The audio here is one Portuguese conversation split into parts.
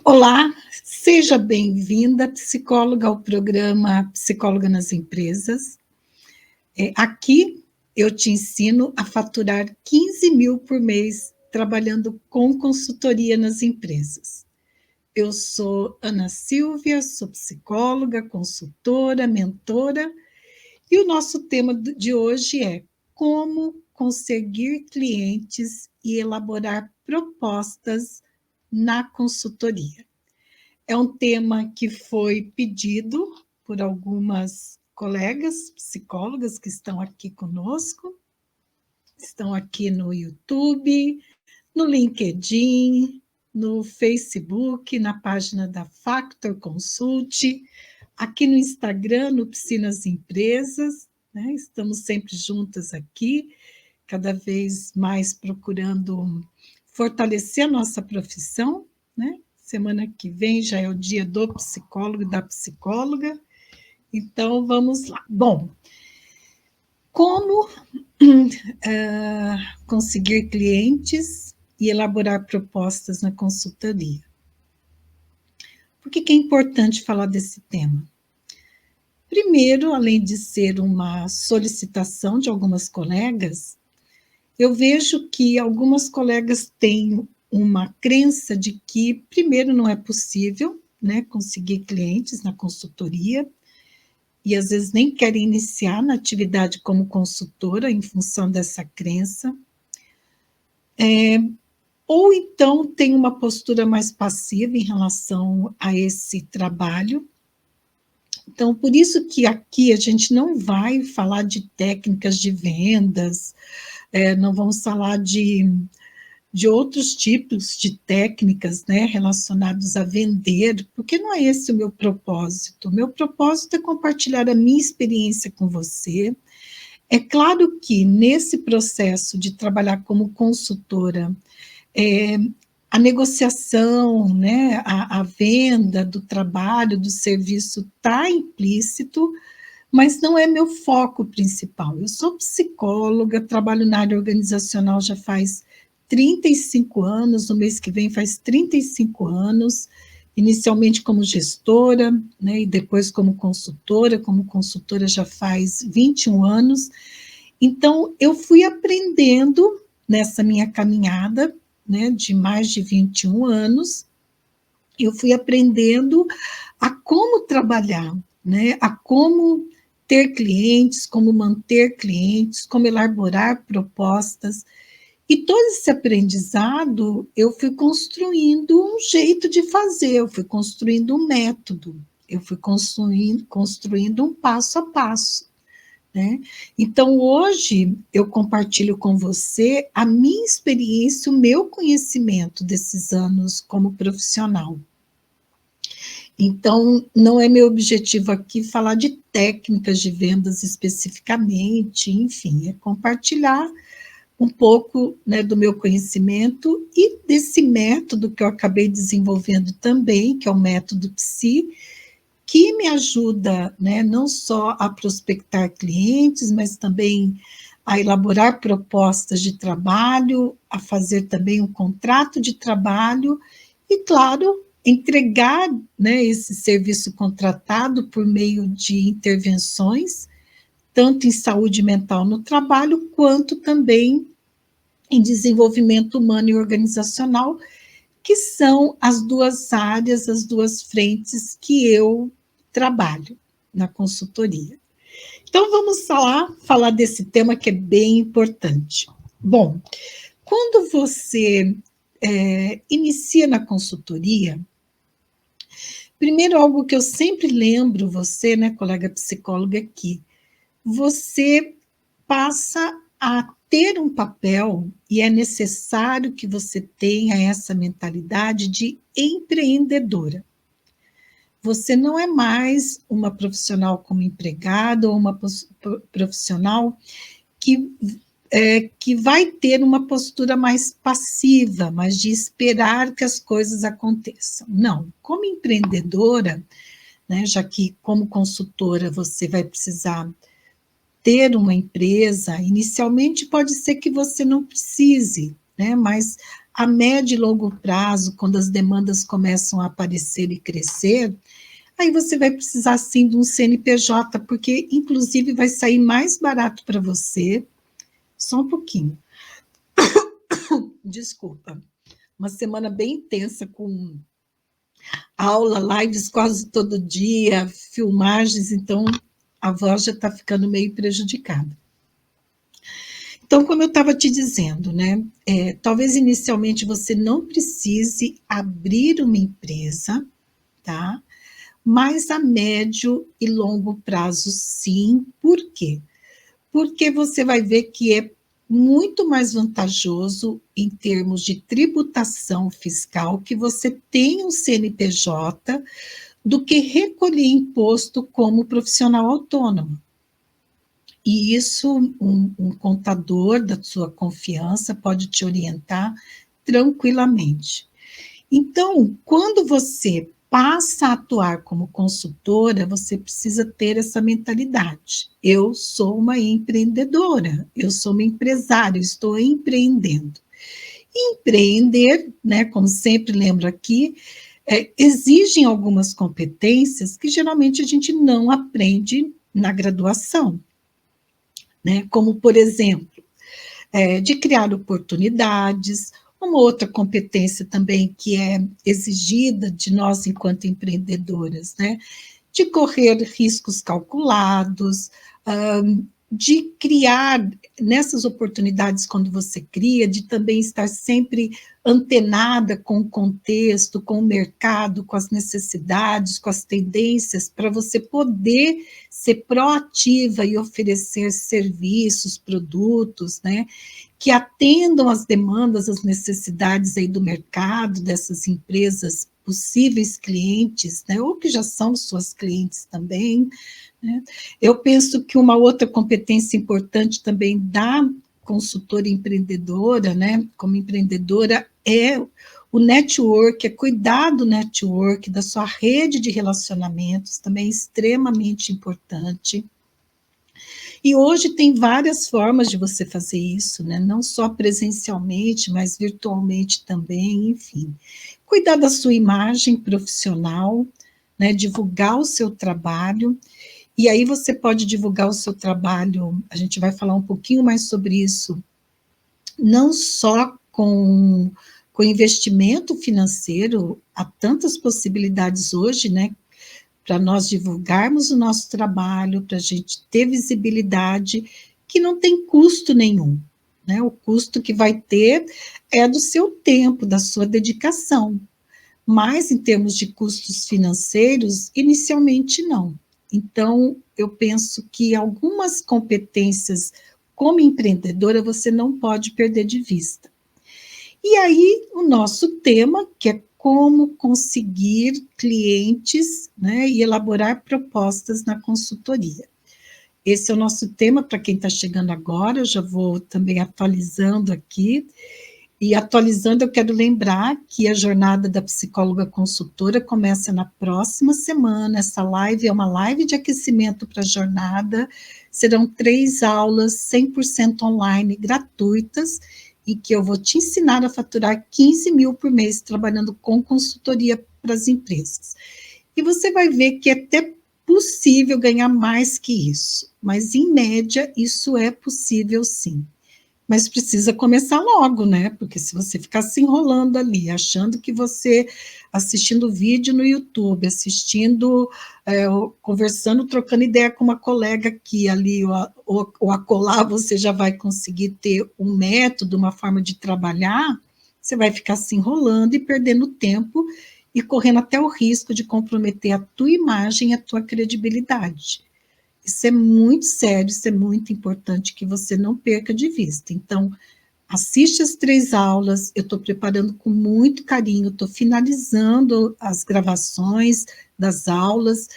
Olá, seja bem-vinda, psicóloga, ao programa Psicóloga nas Empresas. Aqui eu te ensino a faturar 15 mil por mês trabalhando com consultoria nas empresas. Eu sou Ana Silvia, sou psicóloga, consultora, mentora, e o nosso tema de hoje é como conseguir clientes e elaborar propostas na consultoria. É um tema que foi pedido por algumas colegas psicólogas que estão aqui conosco, estão aqui no YouTube, no LinkedIn, no Facebook, na página da Factor Consult, aqui no Instagram, no Piscinas Empresas, né? Estamos sempre juntas aqui, cada vez mais procurando fortalecer a nossa profissão, né? Semana que vem já é o dia do psicólogo e da psicóloga, então vamos lá. Bom, como conseguir clientes e elaborar propostas na consultoria? Por que é importante falar desse tema? Primeiro, além de ser uma solicitação de algumas colegas, eu vejo que algumas colegas têm uma crença de que, primeiro, não é possível, né, conseguir clientes na consultoria, e às vezes nem querem iniciar na atividade como consultora em função dessa crença. Ou então tem uma postura mais passiva em relação a esse trabalho. Então, por isso que aqui a gente não vai falar de técnicas de vendas, não vamos falar de outros tipos de técnicas, né, relacionados a vender, porque não é esse o meu propósito. O meu propósito é compartilhar a minha experiência com você. É claro que nesse processo de trabalhar como consultora, a negociação, né, a venda do trabalho, do serviço está implícito, mas não é meu foco principal. Eu sou psicóloga, trabalho na área organizacional já faz 35 anos, no mês que vem faz 35 anos, inicialmente como gestora, né, e depois como consultora já faz 21 anos. Então, eu fui aprendendo nessa minha caminhada, né, de mais de 21 anos, eu fui aprendendo a como trabalhar, né, a como ter clientes, como manter clientes, como elaborar propostas. E todo esse aprendizado, eu fui construindo um jeito de fazer, eu fui construindo um método, eu fui construindo um passo a passo, né? Então, hoje, eu compartilho com você a minha experiência, o meu conhecimento desses anos como profissional. Então, não é meu objetivo aqui falar de técnicas de vendas especificamente, enfim, é compartilhar um pouco, né, do meu conhecimento e desse método que eu acabei desenvolvendo também, que é o método PSI, que me ajuda, né, não só a prospectar clientes, mas também a elaborar propostas de trabalho, a fazer também um contrato de trabalho e, claro, entregar, né, esse serviço contratado por meio de intervenções, tanto em saúde mental no trabalho, quanto também em desenvolvimento humano e organizacional, que são as duas áreas, as duas frentes que eu trabalho na consultoria. Então, vamos falar desse tema que é bem importante. Bom, quando você inicia na consultoria, primeiro algo que eu sempre lembro você, né, colega psicóloga, aqui, você passa a ter um papel e é necessário que você tenha essa mentalidade de empreendedora. Você não é mais uma profissional como empregada ou uma profissional que vai ter uma postura mais passiva, mas de esperar que as coisas aconteçam. Não, como empreendedora, né, já que como consultora você vai precisar ter uma empresa, inicialmente pode ser que você não precise, né, mas a médio e longo prazo, quando as demandas começam a aparecer e crescer, aí você vai precisar sim de um CNPJ, porque inclusive vai sair mais barato para você, só um pouquinho, desculpa, uma semana bem intensa com aula, lives quase todo dia, filmagens, então a voz já está ficando meio prejudicada. Então, como eu estava te dizendo, né, talvez inicialmente você não precise abrir uma empresa, tá? Mas a médio e longo prazo, sim. Por quê? Porque você vai ver que é muito mais vantajoso em termos de tributação fiscal que você tenha um CNPJ do que recolher imposto como profissional autônomo. E isso, um contador da sua confiança pode te orientar tranquilamente. Então, quando você passa a atuar como consultora, você precisa ter essa mentalidade. Eu sou uma empreendedora, eu sou uma empresária, eu estou empreendendo. Empreender, né, como sempre lembro aqui, exigem algumas competências que geralmente a gente não aprende na graduação, né? Como, por exemplo, de criar oportunidades. Uma outra competência também que é exigida de nós enquanto empreendedoras, né? De correr riscos calculados, de criar nessas oportunidades quando você cria, de também estar sempre antenada com o contexto, com o mercado, com as necessidades, com as tendências, para você poder ser proativa e oferecer serviços, produtos, né, que atendam às demandas, às necessidades aí do mercado, dessas empresas possíveis clientes, né, ou que já são suas clientes também, né. Eu penso que uma outra competência importante também da consultora empreendedora, né, como empreendedora, é o network, é cuidar do network, da sua rede de relacionamentos, também é extremamente importante. E hoje tem várias formas de você fazer isso, né? Não só presencialmente, mas virtualmente também, enfim. Cuidar da sua imagem profissional, né? Divulgar o seu trabalho. E aí você pode divulgar o seu trabalho, a gente vai falar um pouquinho mais sobre isso, não só com investimento financeiro, há tantas possibilidades hoje, né? Para nós divulgarmos o nosso trabalho, para a gente ter visibilidade, que não tem custo nenhum, né? O custo que vai ter é do seu tempo, da sua dedicação, mas em termos de custos financeiros, inicialmente não. Então, eu penso que algumas competências como empreendedora você não pode perder de vista. E aí, o nosso tema, que é como conseguir clientes, né, e elaborar propostas na consultoria. Esse é o nosso tema para quem está chegando agora, eu já vou também atualizando aqui. E atualizando, eu quero lembrar que a jornada da psicóloga consultora começa na próxima semana. Essa live é uma live de aquecimento para a jornada. Serão 3 aulas 100% online, gratuitas, e que eu vou te ensinar a faturar 15 mil por mês trabalhando com consultoria para as empresas. E você vai ver que é até possível ganhar mais que isso, mas em média isso é possível sim. Mas precisa começar logo, né? Porque se você ficar se enrolando ali, achando que você, assistindo vídeo no YouTube, assistindo, conversando, trocando ideia com uma colega aqui, ali, ou acolá, você já vai conseguir ter um método, uma forma de trabalhar, você vai ficar se enrolando e perdendo tempo e correndo até o risco de comprometer a tua imagem e a tua credibilidade. Isso é muito sério, isso é muito importante que você não perca de vista. Então, assiste as 3 aulas, eu estou preparando com muito carinho, estou finalizando as gravações das aulas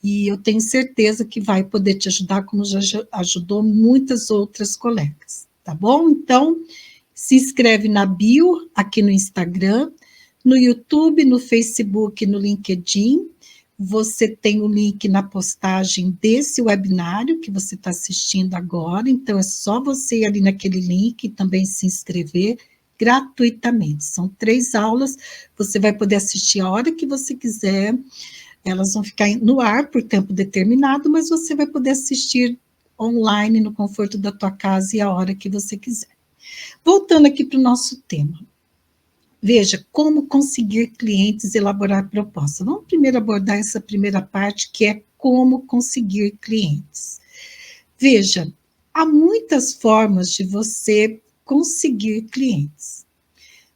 e eu tenho certeza que vai poder te ajudar, como já ajudou muitas outras colegas, tá bom? Então, se inscreve na bio aqui no Instagram, no YouTube, no Facebook, no LinkedIn. Você tem o link na postagem desse webinário que você está assistindo agora, então é só você ir ali naquele link e também se inscrever, gratuitamente. São 3 aulas, você vai poder assistir a hora que você quiser, elas vão ficar no ar por tempo determinado, mas você vai poder assistir online no conforto da tua casa e a hora que você quiser. Voltando aqui para o nosso tema. Veja, como conseguir clientes e elaborar propostas. Vamos primeiro abordar essa primeira parte, que é como conseguir clientes. Veja, há muitas formas de você conseguir clientes.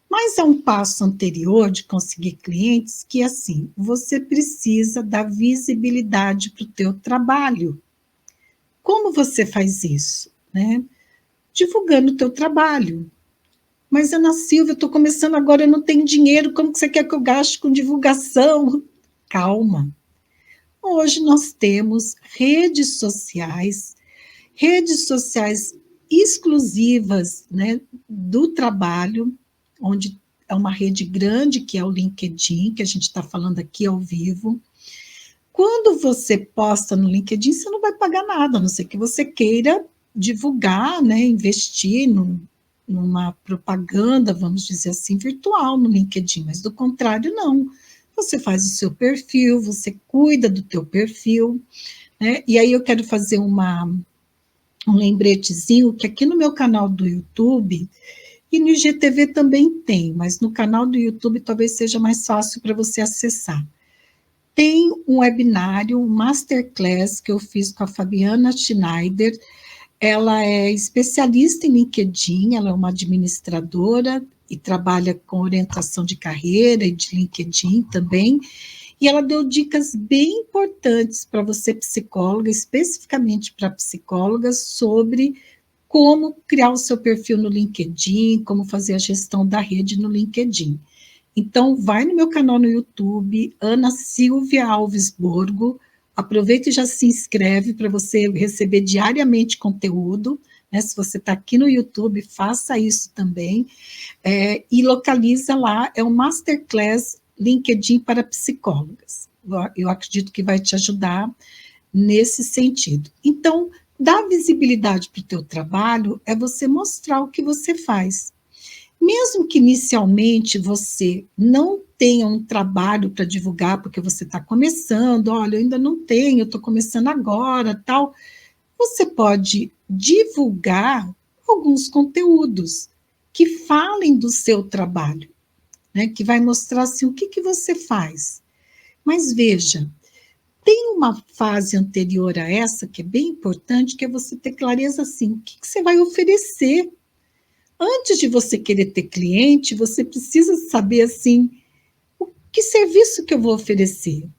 Mas há um passo anterior de conseguir clientes que é assim, você precisa dar visibilidade para o teu trabalho. Como você faz isso? Né? Divulgando o teu trabalho. Mas, Ana Silvia, eu estou começando agora, eu não tenho dinheiro, como que você quer que eu gaste com divulgação? Calma. Hoje nós temos redes sociais exclusivas, né, do trabalho, onde é uma rede grande, que é o LinkedIn, que a gente está falando aqui ao vivo. Quando você posta no LinkedIn, você não vai pagar nada, a não ser que você queira divulgar, né, investir numa propaganda, vamos dizer assim, virtual no LinkedIn, mas do contrário, não. Você faz o seu perfil, você cuida do teu perfil, né? E aí eu quero fazer um lembretezinho que aqui no meu canal do YouTube e no IGTV também tem, mas no canal do YouTube talvez seja mais fácil para você acessar. Tem um webinário, um masterclass que eu fiz com a Fabiana Schneider. Ela é especialista em LinkedIn, ela é uma administradora e trabalha com orientação de carreira e de LinkedIn também. E ela deu dicas bem importantes para você, psicóloga, especificamente para psicólogas, sobre como criar o seu perfil no LinkedIn, como fazer a gestão da rede no LinkedIn. Então, vai no meu canal no YouTube, Ana Silvia Alves Borgo, aproveita e já se inscreve para você receber diariamente conteúdo, né? Se você está aqui no YouTube, faça isso também, e localiza lá, é um Masterclass LinkedIn para psicólogas. Eu acredito que vai te ajudar nesse sentido. Então, dar visibilidade para o teu trabalho é você mostrar o que você faz. Mesmo que inicialmente você não tenha um trabalho para divulgar, porque você está começando, olha, eu ainda não tenho, eu estou começando agora, tal, você pode divulgar alguns conteúdos que falem do seu trabalho, né, que vai mostrar assim, o que você faz. Mas veja, tem uma fase anterior a essa que é bem importante, que é você ter clareza assim, o que você vai oferecer. Antes de você querer ter cliente, você precisa saber assim, que serviço que eu vou oferecer,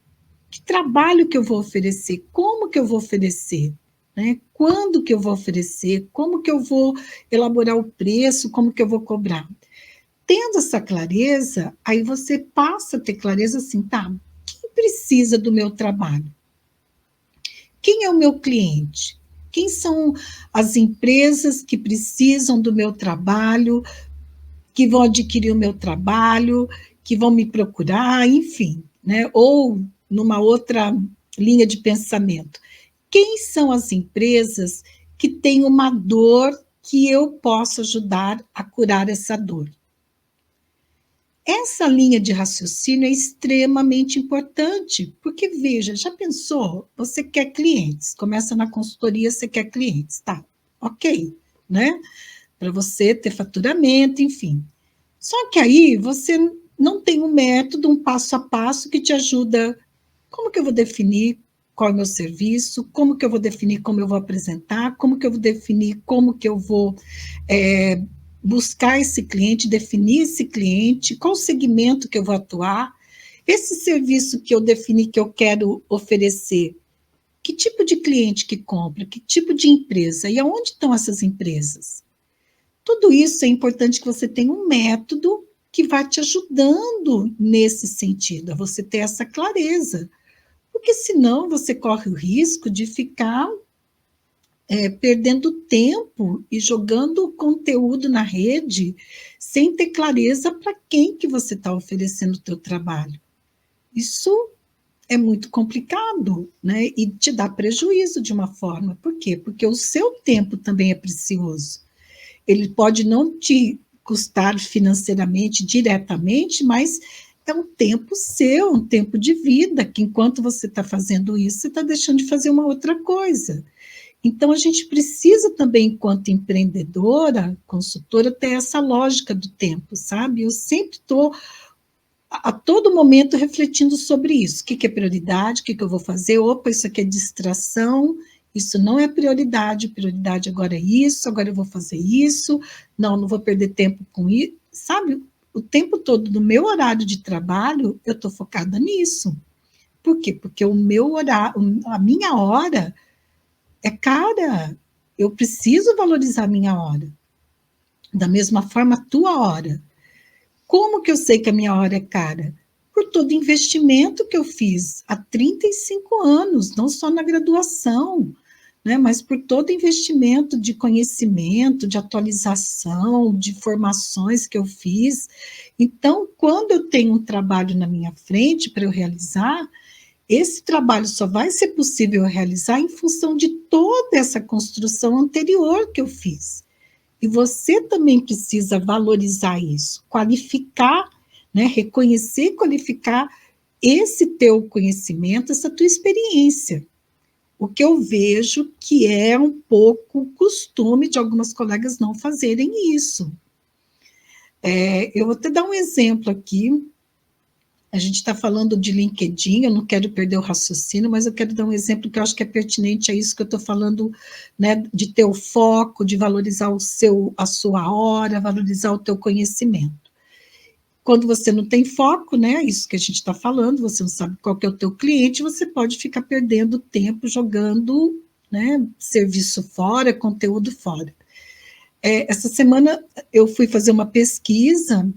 que trabalho que eu vou oferecer, como que eu vou oferecer, né? Quando que eu vou oferecer, como que eu vou elaborar o preço, como que eu vou cobrar. Tendo essa clareza, aí você passa a ter clareza assim, tá, quem precisa do meu trabalho? Quem é o meu cliente? Quem são as empresas que precisam do meu trabalho, que vão adquirir o meu trabalho, que vão me procurar, enfim, né? Ou numa outra linha de pensamento. Quem são as empresas que têm uma dor que eu posso ajudar a curar essa dor? Essa linha de raciocínio é extremamente importante, porque veja, já pensou? Você quer clientes, começa na consultoria, você quer clientes, tá? Ok, né? Para você ter faturamento, enfim. Só que aí você não tem um método, um passo a passo que te ajuda. Como que eu vou definir qual é o meu serviço? Como que eu vou definir como eu vou apresentar? Como que eu vou definir como que eu vou buscar esse cliente, definir esse cliente? Qual o segmento que eu vou atuar? Esse serviço que eu defini que eu quero oferecer, que tipo de cliente que compra? Que tipo de empresa? E aonde estão essas empresas? Tudo isso é importante que você tenha um método que vai te ajudando nesse sentido, a você ter essa clareza. Porque senão você corre o risco de ficar perdendo tempo e jogando conteúdo na rede sem ter clareza para quem que você está oferecendo o teu trabalho. Isso é muito complicado, né? E te dá prejuízo de uma forma. Por quê? Porque o seu tempo também é precioso. Ele pode não te custar financeiramente, diretamente, mas é um tempo seu, um tempo de vida, que enquanto você está fazendo isso, você está deixando de fazer uma outra coisa. Então, a gente precisa também, enquanto empreendedora, consultora, ter essa lógica do tempo, sabe? Eu sempre estou, a todo momento, refletindo sobre isso. O que é prioridade? O que eu vou fazer? Opa, isso aqui é distração, isso não é prioridade agora é isso, agora eu vou fazer isso, não vou perder tempo com isso, sabe? O tempo todo, no meu horário de trabalho, eu estou focada nisso. Por quê? Porque o meu horário, a minha hora é cara. Eu preciso valorizar a minha hora. Da mesma forma, a tua hora. Como que eu sei que a minha hora é cara? Por todo investimento que eu fiz há 35 anos, não só na graduação, né, mas por todo investimento de conhecimento, de atualização, de formações que eu fiz. Então, quando eu tenho um trabalho na minha frente para eu realizar, esse trabalho só vai ser possível realizar em função de toda essa construção anterior que eu fiz. E você também precisa valorizar isso, qualificar, né, reconhecer e qualificar esse teu conhecimento, essa tua experiência. O que eu vejo que é um pouco costume de algumas colegas não fazerem isso. Eu vou te dar um exemplo aqui. A gente está falando de LinkedIn, eu não quero perder o raciocínio, mas eu quero dar um exemplo que eu acho que é pertinente a isso que eu estou falando, né, de ter o foco, de valorizar a sua hora, valorizar o teu conhecimento. Quando você não tem foco, né, isso que a gente está falando, você não sabe qual que é o teu cliente, você pode ficar perdendo tempo jogando, né, serviço fora, conteúdo fora. Essa semana eu fui fazer uma pesquisa,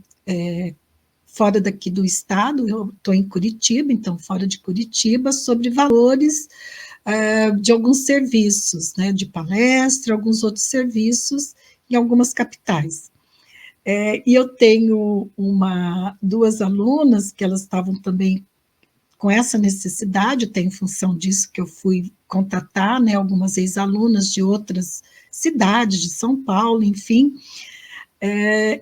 fora daqui do estado, eu estou em Curitiba, então fora de Curitiba, sobre valores de alguns serviços, né, de palestra, alguns outros serviços em algumas capitais. E eu tenho duas alunas que elas estavam também com essa necessidade, até em função disso que eu fui contatar, né, algumas ex-alunas de outras cidades, de São Paulo, enfim.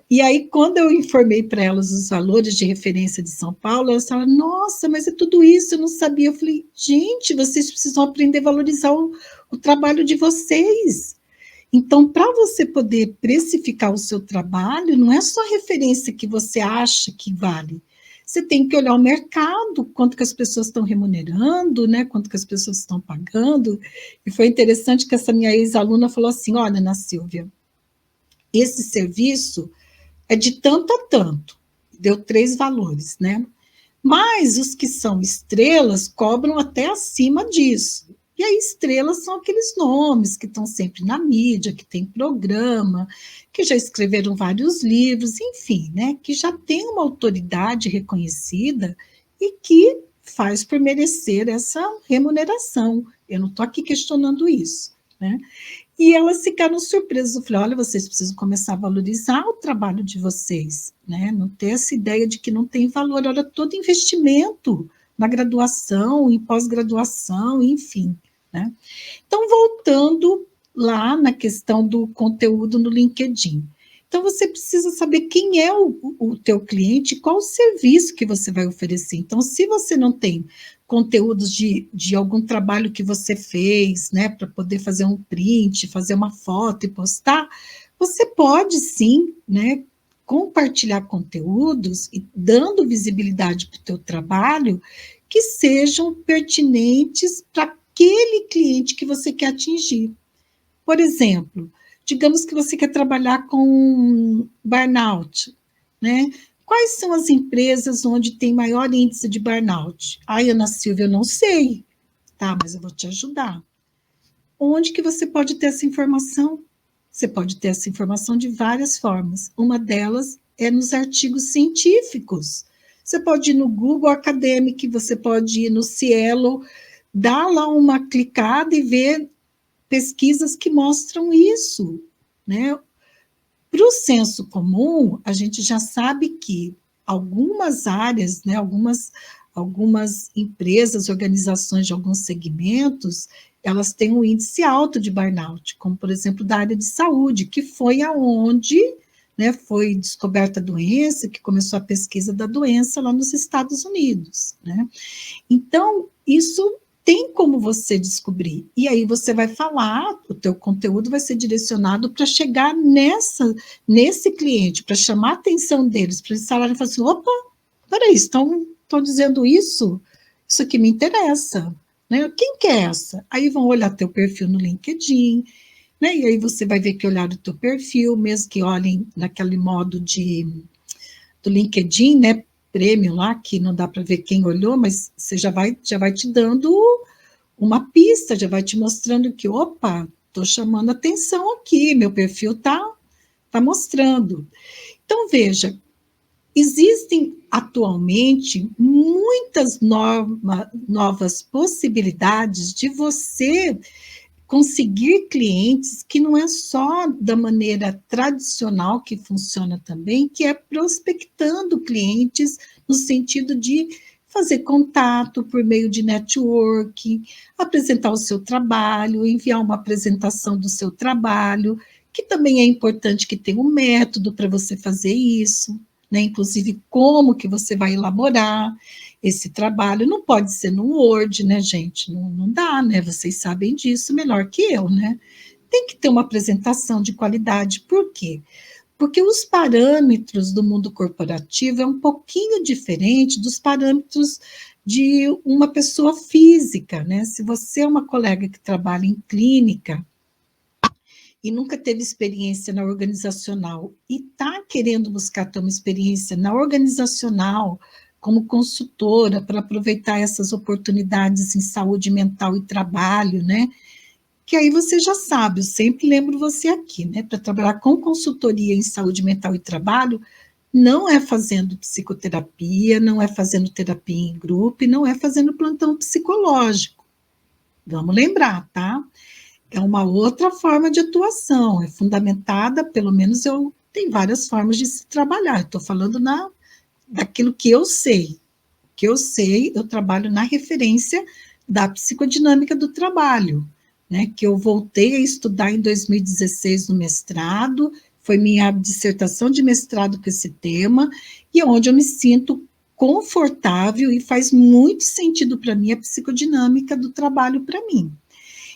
E aí, quando eu informei para elas os valores de referência de São Paulo, elas falaram, nossa, mas é tudo isso, eu não sabia. Eu falei, gente, vocês precisam aprender a valorizar o trabalho de vocês. Então, para você poder precificar o seu trabalho, não é só a referência que você acha que vale. Você tem que olhar o mercado, quanto que as pessoas estão remunerando, né? Quanto que as pessoas estão pagando. E foi interessante que essa minha ex-aluna falou assim, olha, Ana Silvia, esse serviço é de tanto a tanto. Deu 3 valores, né? Mas os que são estrelas cobram até acima disso. E aí, estrelas são aqueles nomes que estão sempre na mídia, que tem programa, que já escreveram vários livros, enfim, né? Que já tem uma autoridade reconhecida e que faz por merecer essa remuneração. Eu não estou aqui questionando isso, né? E elas ficaram surpresas. Eu falei, olha, vocês precisam começar a valorizar o trabalho de vocês, né? Não ter essa ideia de que não tem valor. Olha, todo investimento na graduação, em pós-graduação, enfim, né? Então, voltando lá na questão do conteúdo no LinkedIn. Então, você precisa saber quem é o teu cliente, qual o serviço que você vai oferecer. Então, se você não tem conteúdos de algum trabalho que você fez, né, para poder fazer um print, fazer uma foto e postar, você pode sim, né, compartilhar conteúdos e dando visibilidade para o teu trabalho que sejam pertinentes para aquele cliente que você quer atingir. Por exemplo, digamos que você quer trabalhar com burnout, né? Quais são as empresas onde tem maior índice de burnout? Ai, Ana Silvia, eu não sei. Tá, mas eu vou te ajudar. Onde que você pode ter essa informação? Você pode ter essa informação de várias formas. Uma delas é nos artigos científicos. Você pode ir no Google Academic, você pode ir no Cielo, dar lá uma clicada e ver pesquisas que mostram isso, né? Para o senso comum, a gente já sabe que algumas áreas, né, algumas empresas, organizações de alguns segmentos, elas têm um índice alto de burnout, como, por exemplo, da área de saúde, que foi aonde né, foi descoberta a doença, que começou a pesquisa da doença lá nos Estados Unidos, né? Então, isso tem como você descobrir. E aí você vai falar, o teu conteúdo vai ser direcionado para chegar nesse cliente, para chamar a atenção deles, para eles falarem assim, opa, peraí, estão dizendo isso? Isso aqui me interessa. Né? Quem que é essa? Aí vão olhar teu perfil no LinkedIn, né? E aí você vai ver que olharam o teu perfil, mesmo que olhem naquele modo do LinkedIn, né? Prêmio lá, que não dá para ver quem olhou, mas você já vai te dando uma pista, já vai te mostrando que, opa, estou chamando atenção aqui, meu perfil tá mostrando. Então, veja, existem atualmente muitas novas possibilidades de você conseguir clientes que não é só da maneira tradicional que funciona também, que é prospectando clientes no sentido de fazer contato por meio de networking, apresentar o seu trabalho, enviar uma apresentação do seu trabalho, que também é importante que tenha um método para você fazer isso, né? Inclusive como que você vai elaborar esse trabalho. Não pode ser no Word, né, gente? Não dá, né? Vocês sabem disso melhor que eu, né? Tem que ter uma apresentação de qualidade. Por quê? Porque os parâmetros do mundo corporativo é um pouquinho diferente dos parâmetros de uma pessoa física, né? Se você é uma colega que trabalha em clínica e nunca teve experiência na organizacional e está querendo buscar ter uma experiência na organizacional como consultora para aproveitar essas oportunidades em saúde mental e trabalho, né? Que aí você já sabe, eu sempre lembro você aqui, né? Para trabalhar com consultoria em saúde mental e trabalho, não é fazendo psicoterapia, não é fazendo terapia em grupo, e não é fazendo plantão psicológico. Vamos lembrar, tá? É uma outra forma de atuação, é fundamentada, pelo menos tem várias formas de se trabalhar. Estou falando daquilo que eu sei. Que eu sei, eu trabalho na referência da psicodinâmica do trabalho, né? Que eu voltei a estudar em 2016 no mestrado, foi minha dissertação de mestrado com esse tema, e é onde eu me sinto confortável e faz muito sentido para mim a psicodinâmica do trabalho para mim.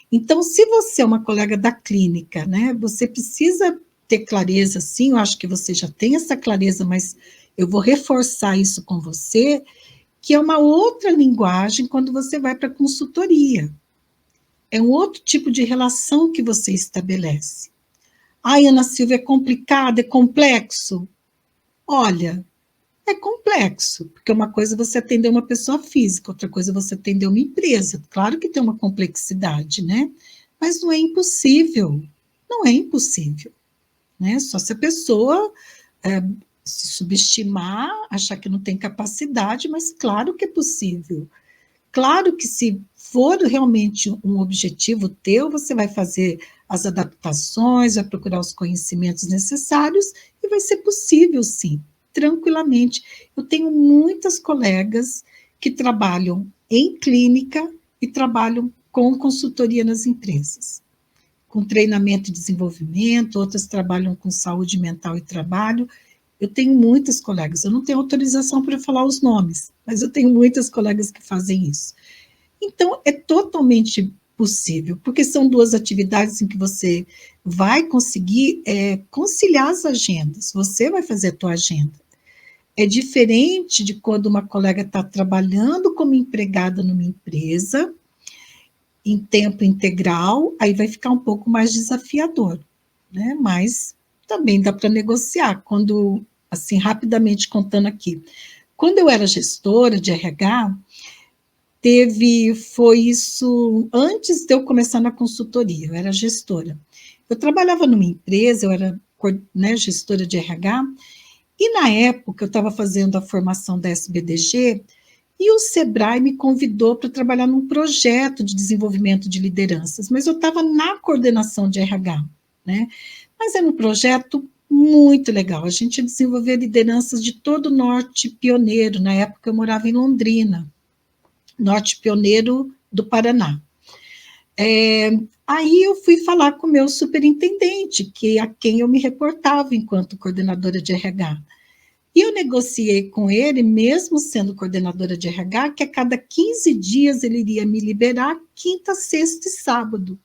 Então, se você é uma colega da clínica, né, você precisa ter clareza, sim, eu acho que você já tem essa clareza, mas eu vou reforçar isso com você, que é uma outra linguagem quando você vai para a consultoria. É um outro tipo de relação que você estabelece. Ai, Ana Silvia, é complicado, é complexo? Olha, é complexo, porque uma coisa é você atender uma pessoa física, outra coisa é você atender uma empresa. Claro que tem uma complexidade, né? Mas não é impossível. Não é impossível, né? Só se a pessoa se subestimar, achar que não tem capacidade, mas claro que é possível. Claro que se for realmente um objetivo teu, você vai fazer as adaptações, vai procurar os conhecimentos necessários e vai ser possível, sim, tranquilamente. Eu tenho muitas colegas que trabalham em clínica e trabalham com consultoria nas empresas, com treinamento e desenvolvimento, outras trabalham com saúde mental e trabalho. Eu tenho muitas colegas, eu não tenho autorização para falar os nomes, mas eu tenho muitas colegas que fazem isso. Então, é totalmente possível, porque são duas atividades em que você vai conseguir conciliar as agendas, você vai fazer a tua agenda. É diferente de quando uma colega está trabalhando como empregada numa empresa, em tempo integral, aí vai ficar um pouco mais desafiador, né? Mas também dá para negociar. Quando, assim, rapidamente contando aqui, quando eu era gestora de RH, foi isso antes de eu começar na consultoria, eu era gestora. Eu trabalhava numa empresa, eu era, né, gestora de RH, e na época eu estava fazendo a formação da SBDG, e o Sebrae me convidou para trabalhar num projeto de desenvolvimento de lideranças, mas eu estava na coordenação de RH, né? Mas era um projeto muito legal. A gente ia desenvolver lideranças de todo o norte pioneiro. Na época eu morava em Londrina, norte pioneiro do Paraná. Aí eu fui falar com o meu superintendente, que é a quem eu me reportava enquanto coordenadora de RH. E eu negociei com ele, mesmo sendo coordenadora de RH, que a cada 15 dias ele iria me liberar quinta, sexta e sábado.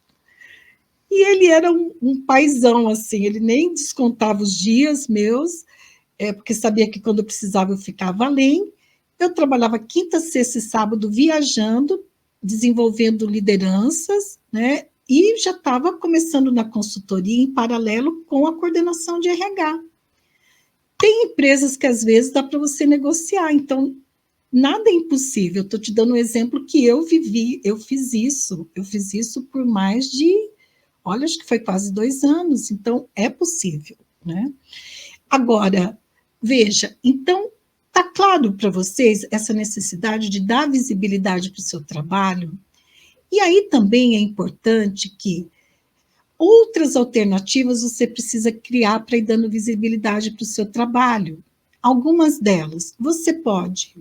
E ele era um paizão, assim, ele nem descontava os dias meus, porque sabia que quando eu precisava eu ficava além. Eu trabalhava quinta, sexta e sábado viajando, desenvolvendo lideranças, né? E já estava começando na consultoria em paralelo com a coordenação de RH. Tem empresas que às vezes dá para você negociar, então nada é impossível. Estou te dando um exemplo que eu vivi, eu fiz isso por mais de, olha, acho que foi quase 2 anos, então é possível, né? Agora, veja, então está claro para vocês essa necessidade de dar visibilidade para o seu trabalho? E aí também é importante que outras alternativas você precisa criar para ir dando visibilidade para o seu trabalho. Algumas delas, você pode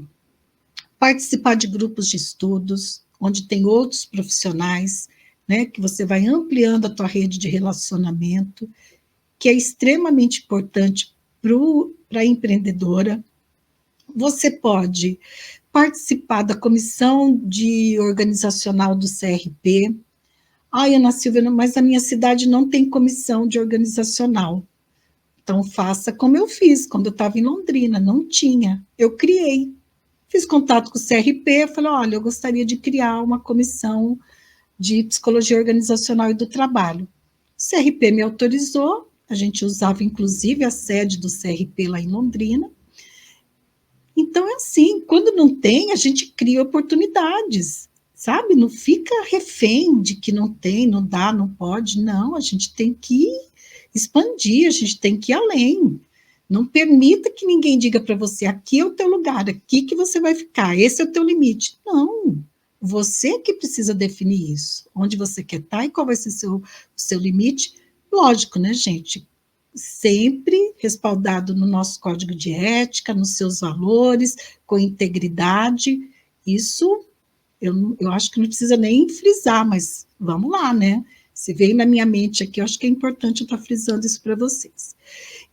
participar de grupos de estudos, onde tem outros profissionais, né, que você vai ampliando a tua rede de relacionamento, que é extremamente importante para a empreendedora. Você pode participar da comissão de organizacional do CRP. Ai, Ana Silvia, mas a minha cidade não tem comissão de organizacional. Então, faça como eu fiz quando eu estava em Londrina, não tinha. Eu criei. Fiz contato com o CRP, falei, olha, eu gostaria de criar uma comissão de psicologia organizacional e do trabalho. O CRP me autorizou, a gente usava inclusive a sede do CRP lá em Londrina. Então é assim, quando não tem, a gente cria oportunidades, sabe? Não fica refém de que não tem, não dá, não pode, não, a gente tem que expandir, a gente tem que ir além. Não permita que ninguém diga para você, aqui é o teu lugar, aqui que você vai ficar, esse é o teu limite. Não, você que precisa definir isso, onde você quer estar e qual vai ser o seu limite. Lógico, né, gente? Sempre respaldado no nosso código de ética, nos seus valores, com integridade. Isso eu acho que não precisa nem frisar, mas vamos lá, né? Se veio na minha mente aqui, eu acho que é importante eu estar frisando isso para vocês.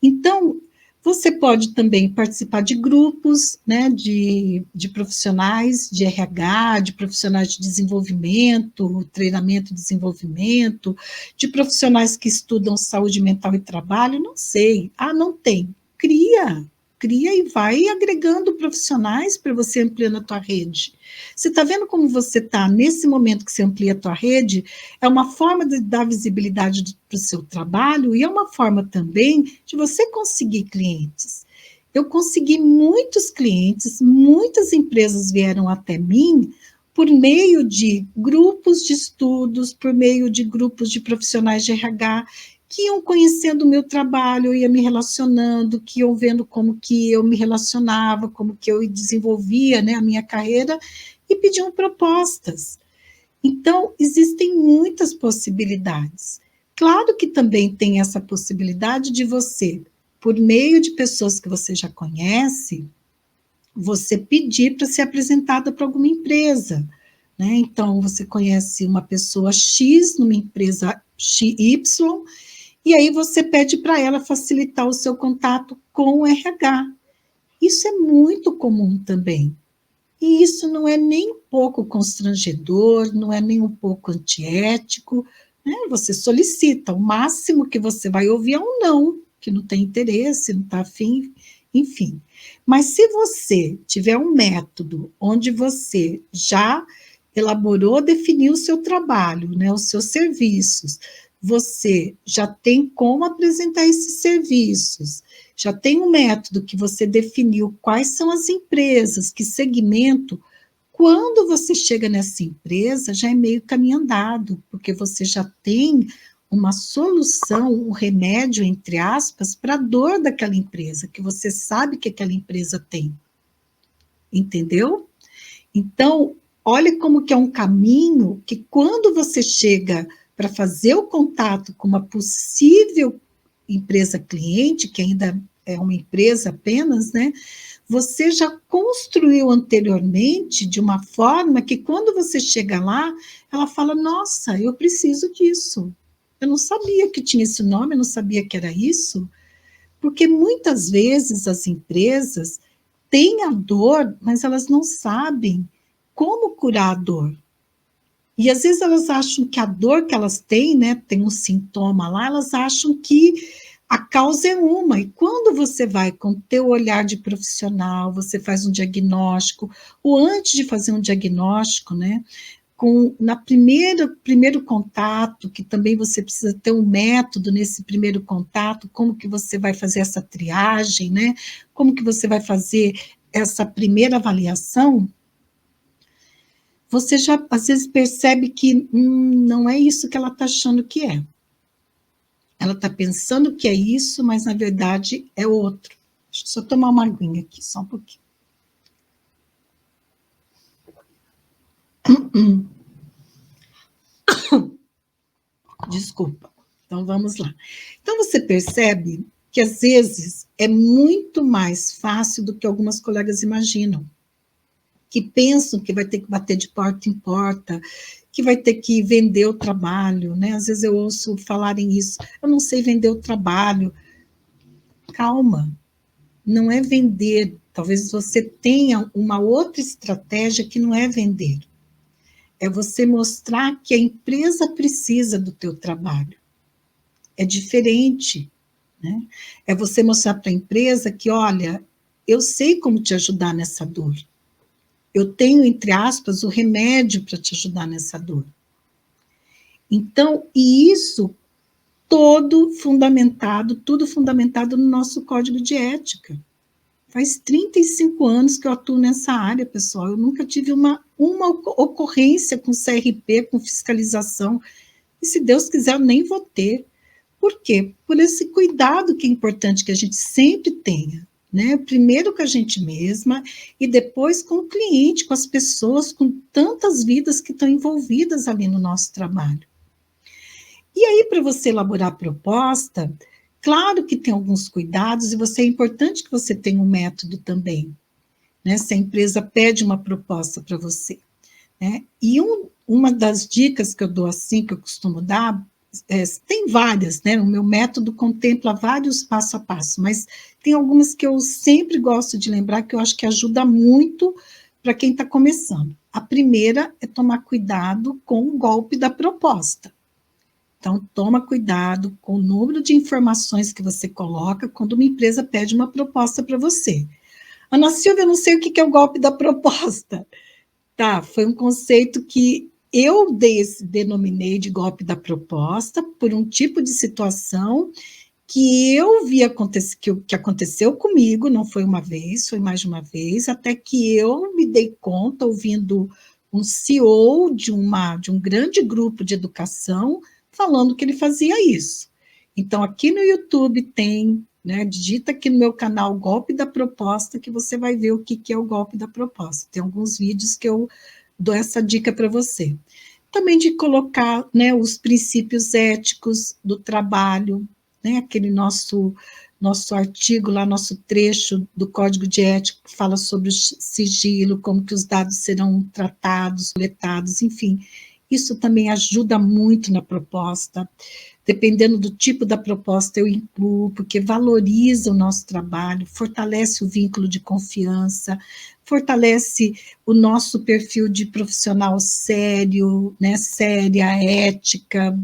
Então, você pode também participar de grupos, né, de profissionais de RH, de profissionais de desenvolvimento, treinamento e desenvolvimento, de profissionais que estudam saúde mental e trabalho, não sei. Ah, não tem. Cria e vai agregando profissionais para você ampliando a tua rede. Você está vendo como você está nesse momento que você amplia a tua rede? É uma forma de dar visibilidade para o seu trabalho e é uma forma também de você conseguir clientes. Eu consegui muitos clientes, muitas empresas vieram até mim por meio de grupos de estudos, por meio de grupos de profissionais de RH, que iam conhecendo o meu trabalho, eu ia me relacionando, que iam vendo como que eu me relacionava, como que eu desenvolvia, né, a minha carreira, e pediam propostas. Então, existem muitas possibilidades. Claro que também tem essa possibilidade de você, por meio de pessoas que você já conhece, você pedir para ser apresentada para alguma empresa, né? Então, você conhece uma pessoa X numa empresa XY, e aí você pede para ela facilitar o seu contato com o RH. Isso é muito comum também. E isso não é nem um pouco constrangedor, não é nem um pouco antiético, né? Você solicita, o máximo que você vai ouvir é um não, que não tem interesse, não está afim, enfim. Mas se você tiver um método onde você já elaborou, definiu o seu trabalho, né, os seus serviços, você já tem como apresentar esses serviços, já tem um método que você definiu quais são as empresas, que segmento, quando você chega nessa empresa, já é meio caminho andado, porque você já tem uma solução, um remédio, entre aspas, para a dor daquela empresa, que você sabe que aquela empresa tem. Entendeu? Então, olha como que é um caminho que quando você chega para fazer o contato com uma possível empresa cliente, que ainda é uma empresa apenas, né? você já construiu anteriormente de uma forma que quando você chega lá, ela fala, nossa, eu preciso disso. Eu não sabia que tinha esse nome, eu não sabia que era isso, porque muitas vezes as empresas têm a dor, mas elas não sabem como curar a dor. E às vezes elas acham que a dor que elas têm, né, tem um sintoma lá, elas acham que a causa é uma. E quando você vai com o teu olhar de profissional, você faz um diagnóstico, ou antes de fazer um diagnóstico, né, na primeiro contato, que também você precisa ter um método nesse primeiro contato, como que você vai fazer essa triagem, né? Como que você vai fazer essa primeira avaliação, você já às vezes percebe que não é isso que ela está achando que é. Ela está pensando que é isso, mas na verdade é outro. Deixa eu só tomar uma aguinha aqui, só um pouquinho. Desculpa. Então vamos lá. Então você percebe que às vezes é muito mais fácil do que algumas colegas imaginam, que pensam que vai ter que bater de porta em porta, que vai ter que vender o trabalho, né? Às vezes eu ouço falarem isso, eu não sei vender o trabalho. Calma, não é vender. Talvez você tenha uma outra estratégia que não é vender. É você mostrar que a empresa precisa do teu trabalho. É diferente, né? É você mostrar para a empresa que, olha, eu sei como te ajudar nessa dor. Eu tenho, entre aspas, o remédio para te ajudar nessa dor. Então, e isso tudo fundamentado no nosso código de ética. Faz 35 anos que eu atuo nessa área, pessoal. Eu nunca tive uma ocorrência com CRP, com fiscalização. E se Deus quiser, eu nem vou ter. Por quê? Por esse cuidado que é importante que a gente sempre tenha, né? Primeiro com a gente mesma e depois com o cliente, com as pessoas, com tantas vidas que estão envolvidas ali no nosso trabalho. E aí, para você elaborar a proposta, claro que tem alguns cuidados e é importante que você tenha um método também, né? Se a empresa pede uma proposta para você, né? E uma das dicas que eu dou assim, que eu costumo dar, tem várias, né? O meu método contempla vários passo a passo, mas tem algumas que eu sempre gosto de lembrar, que eu acho que ajuda muito para quem está começando. A primeira é tomar cuidado com o golpe da proposta. Então, toma cuidado com o número de informações que você coloca quando uma empresa pede uma proposta para você. Ana Silvia, eu não sei o que é o golpe da proposta. Tá, foi um conceito que eu denominei de golpe da proposta por um tipo de situação que eu vi acontecer, que aconteceu comigo, não foi uma vez, foi mais de uma vez, até que eu me dei conta, ouvindo um CEO de um grande grupo de educação, falando que ele fazia isso. Então, aqui no YouTube tem, né, digita aqui no meu canal Golpe da Proposta, que você vai ver o que é o golpe da proposta. Tem alguns vídeos que eu dou essa dica para você. Também de colocar, né, os princípios éticos do trabalho, né, aquele nosso artigo lá, nosso trecho do Código de Ética que fala sobre o sigilo, como que os dados serão tratados, coletados, enfim. Isso também ajuda muito na proposta. Dependendo do tipo da proposta, eu incluo, porque valoriza o nosso trabalho, fortalece o vínculo de confiança, fortalece o nosso perfil de profissional sério, né, séria, ética,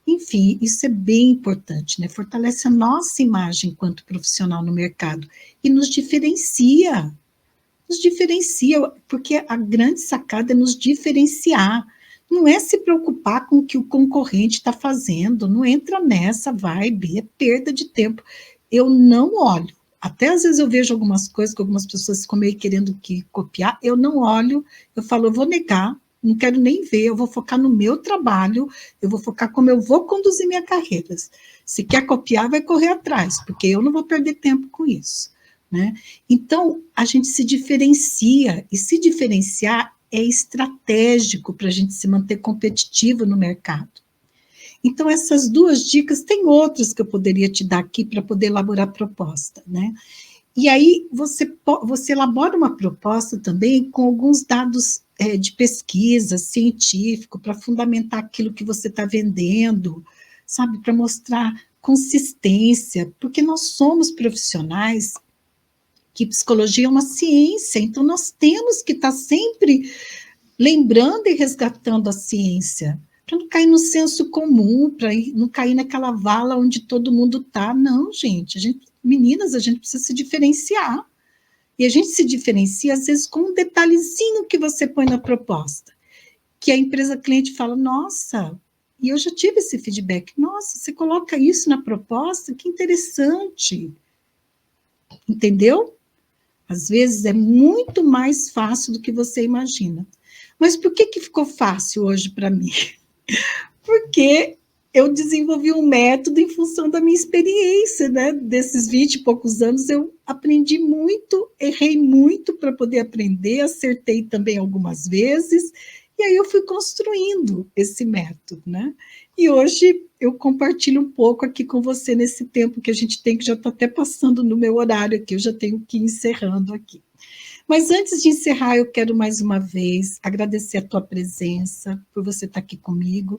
enfim, isso é bem importante, né? Fortalece a nossa imagem enquanto profissional no mercado e nos diferencia, porque a grande sacada é nos diferenciar. Não é se preocupar com o que o concorrente está fazendo, não entra nessa vibe, é perda de tempo. Eu não olho. Até às vezes eu vejo algumas coisas que algumas pessoas ficam meio querendo que copiar, eu não olho, eu falo, eu vou negar, não quero nem ver, eu vou focar no meu trabalho, eu vou focar como eu vou conduzir minha carreira. Se quer copiar, vai correr atrás, porque eu não vou perder tempo com isso, né? Então, a gente se diferencia, e se diferenciar é estratégico para a gente se manter competitivo no mercado. Então, essas duas dicas, tem outras que eu poderia te dar aqui para poder elaborar a proposta, né? E aí você elabora uma proposta também com alguns dados de pesquisa científico para fundamentar aquilo que você está vendendo, sabe, para mostrar consistência, porque nós somos profissionais que psicologia é uma ciência, então nós temos que estar sempre lembrando e resgatando a ciência, para não cair no senso comum, para não cair naquela vala onde todo mundo está. Não, gente, meninas, a gente precisa se diferenciar. E a gente se diferencia, às vezes, com um detalhezinho que você põe na proposta, que a empresa cliente fala, nossa, e eu já tive esse feedback, nossa, você coloca isso na proposta, que interessante. Entendeu? Às vezes é muito mais fácil do que você imagina. Mas por que ficou fácil hoje para mim? Porque eu desenvolvi um método em função da minha experiência, né? Desses 20 e poucos anos, eu aprendi muito, errei muito para poder aprender, acertei também algumas vezes, e aí eu fui construindo esse método, né? E hoje eu compartilho um pouco aqui com você nesse tempo que a gente tem, que já está até passando no meu horário aqui, eu já tenho que ir encerrando aqui. Mas antes de encerrar, eu quero mais uma vez agradecer a tua presença, por você estar aqui comigo.